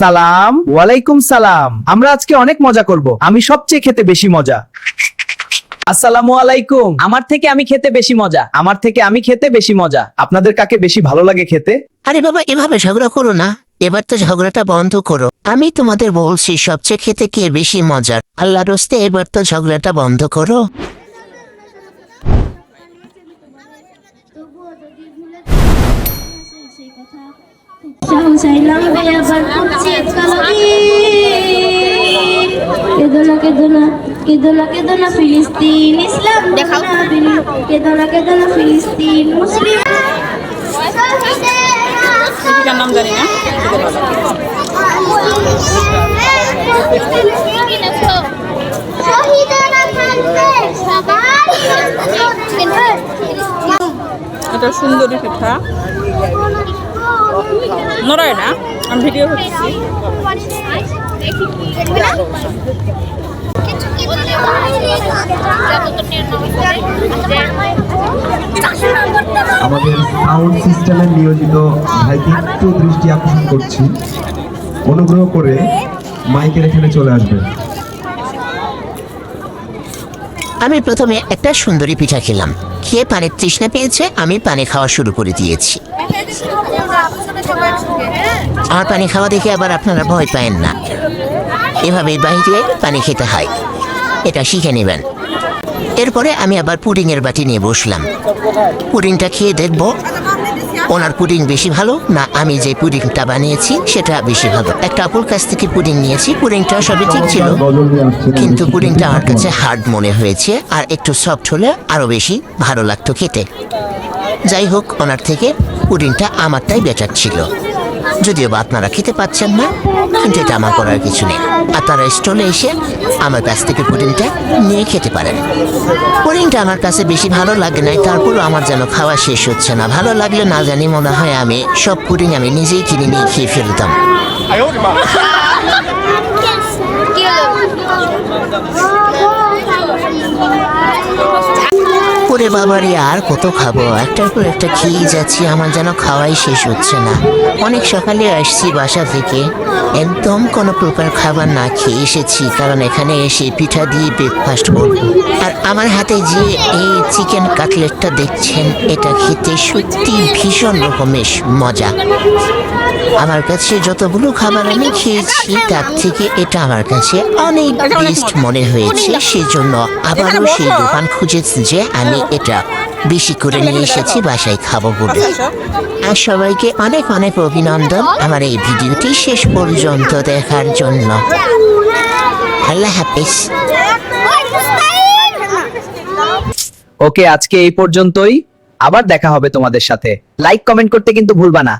সালাম ওয়ালাইকুম সালাম। আমরা আজকে অনেক মজা করব। আমি সবচেয়ে খেতে বেশি মজা। আসসালামু আলাইকুম। আমার থেকে আমি খেতে বেশি মজা। আমার থেকে আমি খেতে বেশি মজা। আপনাদের কাকে বেশি ভালো লাগে খেতে? আরে বাবা, এভাবে ঝগড়া করো না। এবার তো ঝগড়াটা বন্ধ করো। আমি তোমাদের বলছি সবচেয়ে খেতে কে বেশি মজার। আল্লাহর রাস্তে এবার তো ঝগড়াটা বন্ধ করো। ফিলিস্তিন ইসলাম দেখাও, কেদনা ফিলিস্তিন মুসলিম নাম জানি না। এটা সুন্দরী পিঠা নড়ায় না, আমি ভিডিও করছি। আমাদের সাউন্ড সিস্টেমে নিয়োজিত ভাইকে একটু দৃষ্টি আকর্ষণ করছি, অনুগ্রহ করে মাইকের এখানে চলে আসবেন। আমি প্রথমে একটা সুন্দরী পিঠা খেলাম। খেয়ে পানির তৃষ্ণা পেয়েছে, আমি পানি খাওয়া শুরু করে দিয়েছি। আমার পানি খাওয়া দেখে আবার আপনারা ভয় পায়েন না। এভাবেই বাইরে পানি খেতে হয়, এটা শিখে নেবেন। এরপরে আমি আবার পুডিংয়ের বাটি নিয়ে বসলাম। পুডিংটা খেয়ে দেখব ওনার পুডিং বেশি ভালো না আমি যে পুডিংটা বানিয়েছি সেটা বেশি ভালো। একটা আপুর কাছ থেকে পুডিং নিয়েছি, পুডিংটা সবই ঠিক ছিল, কিন্তু পুডিংটা আমার কাছে হার্ড মনে হয়েছে, আর একটু সফট হলে আরও বেশি ভালো লাগতো খেতে। যাই হোক, ওনার থেকে পুডিংটা আমারটাই বেটার ছিল। যদিও বা আপনারা খেতে পাচ্ছেন না, কিন্তু এটা আমার করার কিছু নেই। আপনারা স্টলে এসে আমার কাছ থেকে পুডিংটা নিয়ে খেতে পারেন। পুডিংটা আমার কাছে বেশি ভালো লাগে নাই, তারপরও আমার যেন খাওয়া শেষ হচ্ছে না। ভালো লাগলে না জানি মনে হয় আমি সব পুডিং আমি নিজেই কিনে নিয়ে খেয়ে ফেলতাম। ওরে বাবারে, আর কত খাবো? একটার পর একটা খেয়ে যাচ্ছি, আমার যেন খাওয়াই শেষ হচ্ছে না। অনেক সকালে আসছি বাসা থেকে, একদম কোনো প্রকার খাবার না খেয়ে এসেছি, কারণ এখানে এসে পিঠা দিয়ে ব্রেকফাস্ট করব। আর আমার হাতে যে এই চিকেন কাটলেটটা দেখছেন, এটা খেতে সত্যি ভীষণ রকমের মজা। আমার কাছে যতগুলো খাবার আমি খেয়েছি তার থেকে এটা আমার কাছে অনেক বেস্ট মনে হয়েছে। সেজন্য আবারও সেই দোকান খুঁজেছি যে আমি এটা বেশি করে নিয়ে এসেছি বাসায় খাবো বলে। আর সবাইকে অনেক অনেক অভিনন্দন আমার এই ভিডিওটি শেষ পর্যন্ত দেখার জন্য। আল্লাহ হাফেজ। ওকে, আজকে এই পর্যন্তই। আবার দেখা হবে তোমাদের সাথে। লাইক কমেন্ট করতে কিন্তু ভুলবা না।